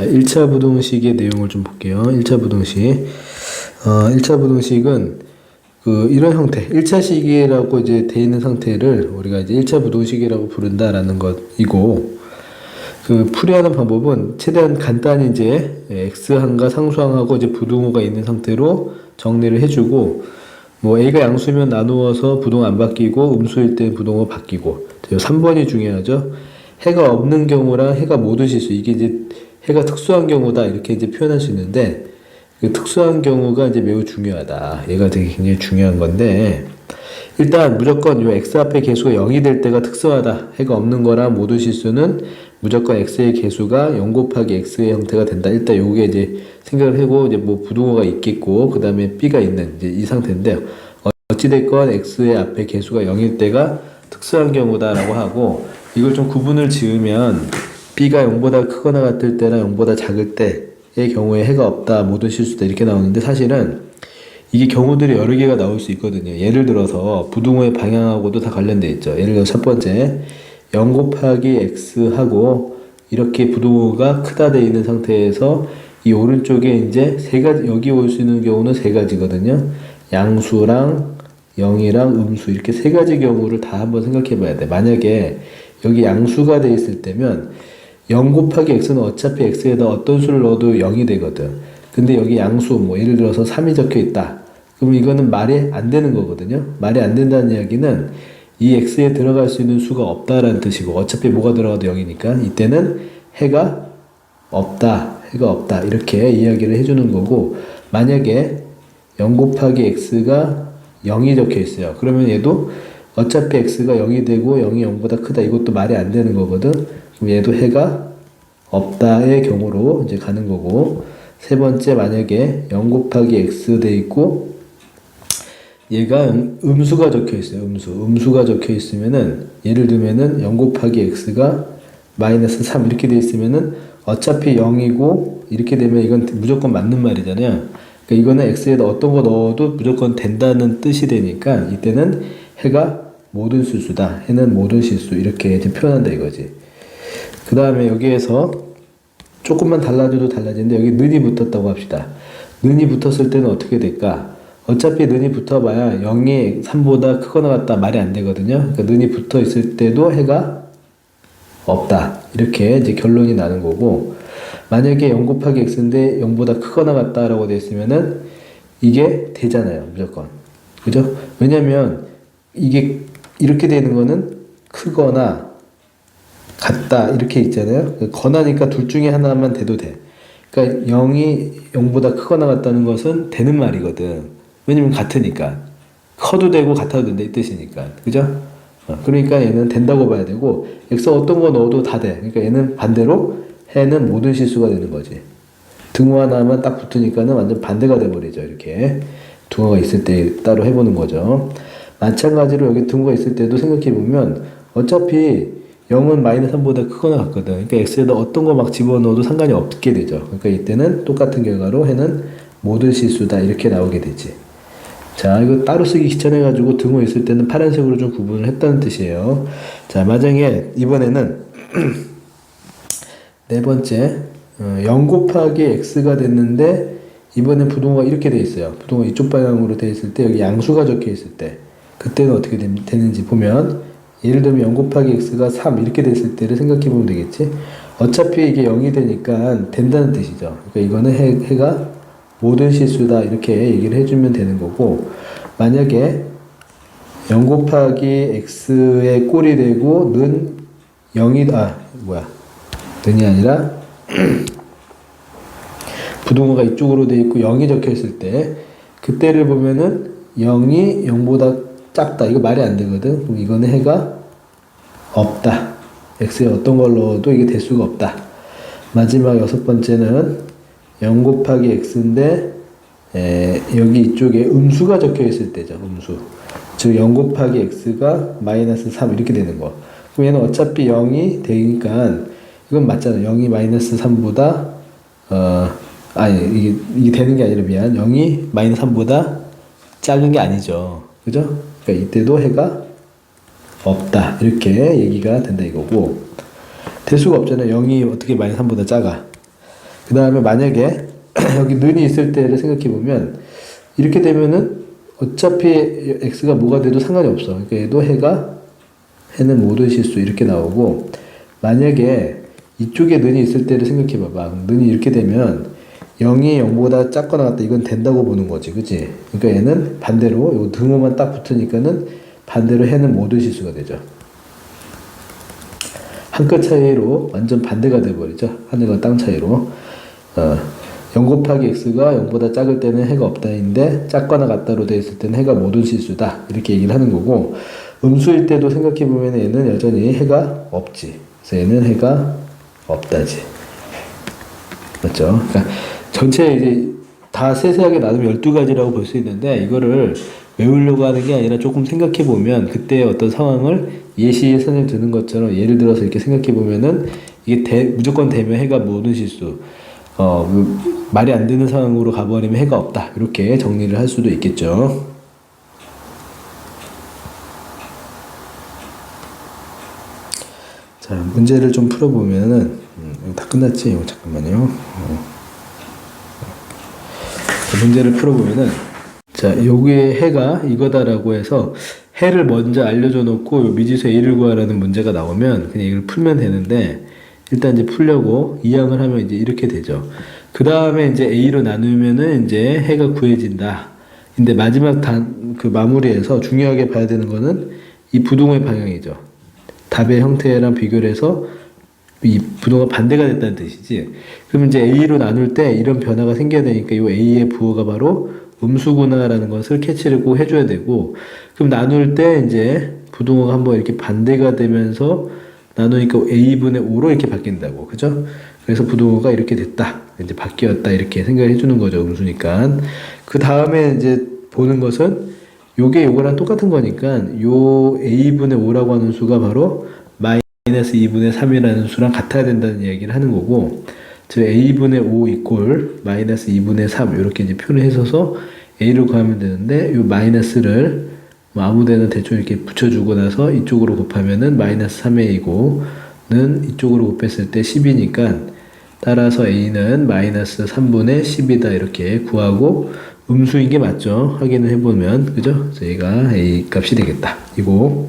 1차 부등식의 내용을 좀 볼게요. 1차 부등식. 1차 부등식은 이런 형태, 1차 시기라고 이제 돼 있는 상태를 우리가 이제 1차 부등식이라고 부른다라는 것이고, 풀이하는 방법은 최대한 간단히 이제 x항과 상수항하고 이제 부등호가 있는 상태로 정리를 해주고, 뭐 a가 양수면 나누어서 부등호 안 바뀌고 음수일 때 부등호 바뀌고, 3번이 중요하죠. 해가 없는 경우랑 해가 모든 실수, 이게 이제 해가 특수한 경우다 이렇게 이제 표현할 수 있는데, 특수한 경우가 이제 매우 중요하다. 얘가 되게 굉장히 중요한 건데, 일단 무조건 요 x 앞에 개수가 0이 될 때가 특수하다. 해가 없는 거랑 모든 실수는 무조건 x의 개수가 0 곱하기 x의 형태가 된다. 일단 요게 이제 생각을 하고, 이제 뭐 부등호가 있겠고, 그 다음에 b가 있는 이제 이 상태인데, 어찌됐건 x의 앞에 개수가 0일 때가 특수한 경우다라고 하고, 이걸 좀 구분을 지으면 b가 0보다 크거나 같을 때나 0보다 작을 때의 경우에 해가 없다, 모든 실수다 이렇게 나오는데, 사실은 이게 경우들이 여러 개가 나올 수 있거든요. 예를 들어서 부등호의 방향하고도 다 관련돼 있죠. 예를 들어 첫 번째 0 곱하기 x하고 이렇게 부등호가 크다 돼 있는 상태에서 이 오른쪽에 이제 세 가지, 여기 올 수 있는 경우는 세 가지거든요. 양수랑 0이랑 음수, 이렇게 세 가지 경우를 다 한번 생각해 봐야 돼. 만약에 여기 양수가 돼 있을 때면 0 곱하기 x는 어차피 x에다 어떤 수를 넣어도 0이 되거든. 근데 여기 양수, 뭐 예를 들어서 3이 적혀 있다. 그럼 이거는 말이 안 되는 거거든요. 말이 안 된다는 이야기는 이 x에 들어갈 수 있는 수가 없다라는 뜻이고, 어차피 뭐가 들어가도 0이니까 이때는 해가 없다, 해가 없다 이렇게 이야기를 해주는 거고, 만약에 0 곱하기 x가 0이 적혀 있어요. 그러면 얘도 어차피 x가 0이 되고 0이 0보다 크다, 이것도 말이 안 되는 거거든. 그럼 얘도 해가 없다의 경우로 이제 가는 거고, 세 번째 만약에 0 곱하기 x 돼 있고 얘가 음수가 적혀 있어요. 음수가 적혀 있으면은, 예를 들면은 0 곱하기 x가 마이너스 3 이렇게 돼 있으면은 어차피 0이고 이렇게 되면 이건 무조건 맞는 말이잖아요. 그러니까 이거는 x에다 어떤 거 넣어도 무조건 된다는 뜻이 되니까 이때는 해가 모든 실수다, 해는 모든 실수 이렇게 이제 표현한다 이거지. 그 다음에 여기에서 조금만 달라져도 달라지는데, 여기 는이 붙었다고 합시다. 는이 붙었을 때는 어떻게 될까? 어차피 는이 붙어봐야 0이 3보다 크거나 같다 말이 안 되거든요. 그러니까 는이 붙어 있을 때도 해가 없다, 이렇게 이제 결론이 나는 거고, 만약에 0 곱하기 x인데 0보다 크거나 같다라고 되어 있으면은 이게 되잖아요, 무조건. 그죠? 왜냐면 이게 이렇게 되는 거는 크거나 같다 이렇게 있잖아요. 거나니까 둘 중에 하나만 돼도 돼. 그러니까 0이 0보다 크거나 같다는 것은 되는 말이거든. 왜냐면 같으니까. 커도 되고 같아도 된다 이 뜻이니까. 그죠? 그러니까 얘는 된다고 봐야 되고, x 어떤 거 넣어도 다 돼. 그러니까 얘는 반대로 해는 모든 실수가 되는 거지. 등호 하나만 딱 붙으니까는 완전 반대가 돼버리죠. 이렇게 등호가 있을 때 따로 해보는 거죠. 마찬가지로 여기 등호가 있을 때도 생각해보면 어차피 0은 마이너스 3보다 크거나 같거든. 그러니까 x에다 어떤 거 막 집어넣어도 상관이 없게 되죠. 그러니까 이때는 똑같은 결과로 해는 모든 실수다 이렇게 나오게 되지. 자, 이거 따로 쓰기 귀찮아가지고 등호 있을 때는 파란색으로 좀 구분을 했다는 뜻이에요. 자, 만약에 이번에는 네 번째 0 곱하기 x가 됐는데, 이번엔 부등호가 이렇게 돼 있어요. 부등호 이쪽 방향으로 돼 있을 때 여기 양수가 적혀 있을 때, 그때는 어떻게 되는지 보면, 예를 들면 0 곱하기 x가 3 이렇게 됐을 때를 생각해 보면 되겠지. 어차피 이게 0이 되니까 된다는 뜻이죠. 그러니까 이거는 해가 모든 실수다 이렇게 얘기를 해주면 되는 거고, 만약에 0 곱하기 x의 꼴이 되고 는 0이 는이 아니라 부등호가 이쪽으로 돼 있고 0이 적혀 있을 때, 그때를 보면은 0이 0보다 작다, 이거 말이 안 되거든. 그럼 이거는 해가 없다, x에 어떤 걸 넣어도 이게 될 수가 없다. 마지막 여섯 번째는 0 곱하기 x인데 여기 이쪽에 음수가 적혀 있을 때죠. 음수, 즉 0 곱하기 x가 마이너스 3 이렇게 되는 거. 그럼 얘는 어차피 0이 되니까 이건 맞잖아. 0이 마이너스 3보다 이게 되는 게 아니라, 미안, 0이 마이너스 3보다 작은 게 아니죠. 그죠? 그러니까 이때도 해가 없다 이렇게 얘기가 된다 이거고, 될 수가 없잖아요. 0이 어떻게 마이너스 3보다 작아. 그 다음에 만약에 여기 는이 있을 때를 생각해 보면 이렇게 되면은 어차피 x가 뭐가 돼도 상관이 없어. 그러니까 얘도 해는 모든 실수 이렇게 나오고, 만약에 이쪽에 는이 있을 때를 생각해 봐봐. 는이 이렇게 되면 0이 0보다 작거나 같다. 이건 된다고 보는 거지. 그치? 그러니까 얘는 반대로 요 등호만 딱 붙으니까는 반대로 해는 모든 실수가 되죠. 한 끗 차이로 완전 반대가 돼버리죠. 하늘과 땅 차이로. 0 곱하기 x가 0보다 작을 때는 해가 없다인데 작거나 같다로 되어 있을 때는 해가 모든 실수다. 이렇게 얘기를 하는 거고, 음수일 때도 생각해보면 얘는 여전히 해가 없지. 그래서 얘는 해가 없다지. 맞죠? 그러니까 전체 이제 다 세세하게 나누면 12가지라고 볼 수 있는데, 이거를 외우려고 하는 게 아니라 조금 생각해보면 그때의 어떤 상황을 예시에 선을 드는 것처럼 예를 들어서 이렇게 생각해보면은 이게 무조건 되면 해가 모든 실수, 말이 안 되는 상황으로 가버리면 해가 없다. 이렇게 정리를 할 수도 있겠죠. 자, 문제를 좀 풀어보면은, 이거 다 끝났지? 이거 잠깐만요. 문제를 풀어보면은, 자, 여기에 해가 이거다라고 해서 해를 먼저 알려줘 놓고 미지수 a를 구하라는 문제가 나오면 그냥 이걸 풀면 되는데, 일단 이제 풀려고 이항을 하면 이제 이렇게 되죠. 그 다음에 이제 a로 나누면은 이제 해가 구해진다. 근데 마지막 그 마무리에서 중요하게 봐야 되는 거는 이 부동의 방향이죠. 답의 형태랑 비교를 해서 이 부동가 반대가 됐다는 뜻이지. 그러면 이제 a로 나눌 때 이런 변화가 생겨야 되니까 이 a의 부호가 바로 음수구나라는 것을 캐치를 꼭 해줘야 되고, 그럼 나눌 때 이제 부동호가 한번 이렇게 반대가 되면서 나누니까 a분의 5로 이렇게 바뀐다고. 그죠? 그래서 부동호가 이렇게 됐다. 이제 바뀌었다. 이렇게 생각을 해주는 거죠. 음수니까. 그 다음에 이제 보는 것은 요게 요거랑 똑같은 거니까 요 a분의 5라고 하는 수가 바로 마이너스 2분의 3이라는 수랑 같아야 된다는 이야기를 하는 거고, 즉 a분의 5 이꼴 마이너스 2분의 3 이렇게 이제 표현을 해서 a를 구하면 되는데, 요 마이너스를 뭐 아무데나 대충 이렇게 붙여주고 나서 이쪽으로 곱하면은 마이너스 3의 a고 는 이쪽으로 곱했을 때 10이니까 따라서 a는 마이너스 3분의 10이다 이렇게 구하고, 음수인 게 맞죠? 확인을 해보면. 그죠? 저희가 a 값이 되겠다. 이거.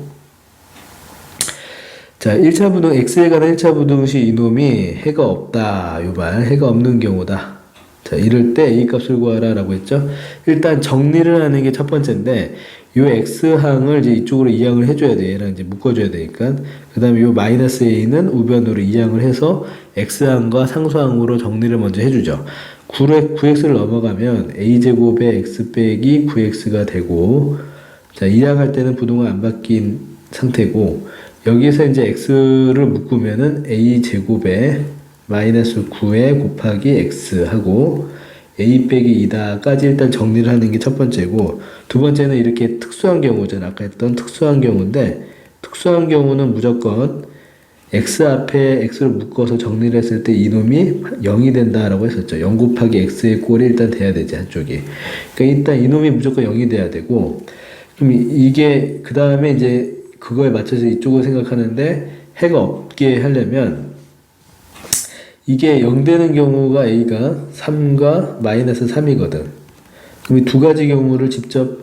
자, 1차 부등, x에 관한 1차 부등식 이놈이 해가 없다. 요 말, 해가 없는 경우다. 자, 이럴 때 a 값을 구하라 라고 했죠. 일단 정리를 하는 게 첫 번째인데, 요 x항을 이제 이쪽으로 이항을 해줘야 돼. 얘랑 이제 묶어줘야 되니까. 그 다음에 요 마이너스 a는 우변으로 이항을 해서 x항과 상수항으로 정리를 먼저 해주죠. 9x를 넘어가면 a제곱의 x 빼기 9x가 되고, 자, 이항할 때는 부동은 안 바뀐 상태고, 여기서 이제 x를 묶으면은 a제곱에 마이너스 9에 곱하기 x 하고 a 빼기 2다까지 일단 정리를 하는 게 첫 번째고, 두 번째는 이렇게 특수한 경우잖아. 아까 했던 특수한 경우인데, 특수한 경우는 무조건 x 앞에 x를 묶어서 정리를 했을 때 이놈이 0이 된다라고 했었죠. 0 곱하기 x의 꼴이 일단 돼야 되지, 한쪽이. 그러니까 일단 이놈이 무조건 0이 돼야 되고, 그럼 이게 그 다음에 이제 그거에 맞춰서 이쪽을 생각하는데, 해가 없게 하려면 이게 0 되는 경우가 a가 3과 마이너스 3이거든. 그럼 이 두 가지 경우를 직접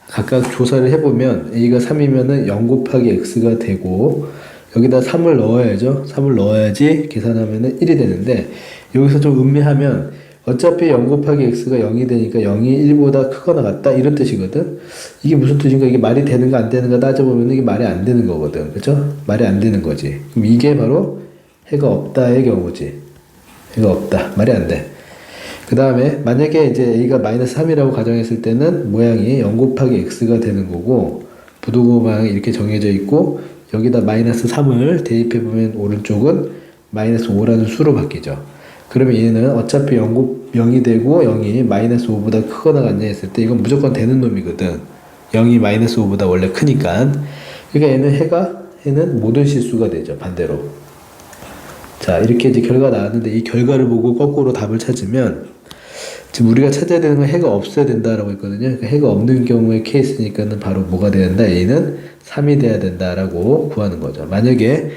각각 조사를 해보면 a가 3이면은 0 곱하기 x가 되고, 여기다 3을 넣어야죠. 3을 넣어야지 계산하면은 1이 되는데, 여기서 좀 음미하면 어차피 0 곱하기 x가 0이 되니까 0이 1보다 크거나 같다 이런 뜻이거든. 이게 무슨 뜻인가? 이게 말이 되는가 안 되는가 따져보면 이게 말이 안 되는 거거든. 그쵸? 말이 안 되는 거지. 그럼 이게 바로 해가 없다의 경우지. 해가 없다. 말이 안 돼. 그 다음에 만약에 이제 a가 마이너스 3이라고 가정했을 때는 모양이 0 곱하기 x가 되는 거고, 부등호 방향이 이렇게 정해져 있고, 여기다 마이너스 3을 대입해보면 오른쪽은 마이너스 5라는 수로 바뀌죠. 그러면 얘는 어차피 0이 되고 0이 마이너스 5보다 크거나 같냐 했을 때 이건 무조건 되는 놈이거든. 0이 마이너스 5보다 원래 크니까. 그러니까 해는 모든 실수가 되죠. 반대로. 자, 이렇게 이제 결과가 나왔는데, 이 결과를 보고 거꾸로 답을 찾으면, 지금 우리가 찾아야 되는 건 해가 없어야 된다라고 했거든요. 그러니까 해가 없는 경우의 케이스니까는 바로 뭐가 돼야 된다? A는 3이 돼야 된다라고 구하는 거죠. 만약에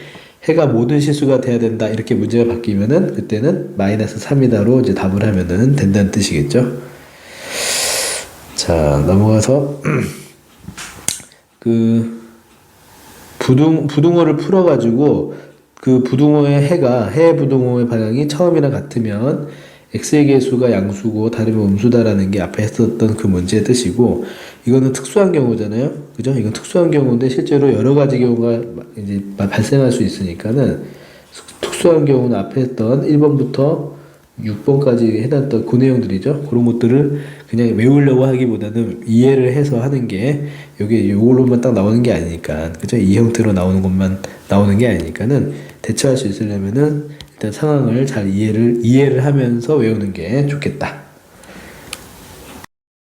해가 모든 실수가 돼야 된다 이렇게 문제가 바뀌면은 그때는 마이너스 3이다로 이제 답을 하면은 된다는 뜻이겠죠. 자, 넘어가서 그 부등호를 풀어가지고 그 부등호의 해 부등호의 방향이 처음이랑 같으면 x의 개수가 양수고 다르면 음수다라는 게 앞에 했었던 그 문제의 뜻이고, 이거는 특수한 경우잖아요. 그죠? 이건 특수한 경우인데 실제로 여러 가지 경우가 이제 발생할 수 있으니까는 특수한 경우는 앞에 했던 1번부터 6번까지 해놨던 그 내용들이죠. 그런 것들을 그냥 외우려고 하기보다는 이해를 해서 하는 게, 여기 요걸로만 딱 나오는 게 아니니까, 그죠? 이 형태로 나오는 것만 나오는 게 아니니까는 대처할 수 있으려면은 일단 상황을 잘 이해를 하면서 외우는 게 좋겠다.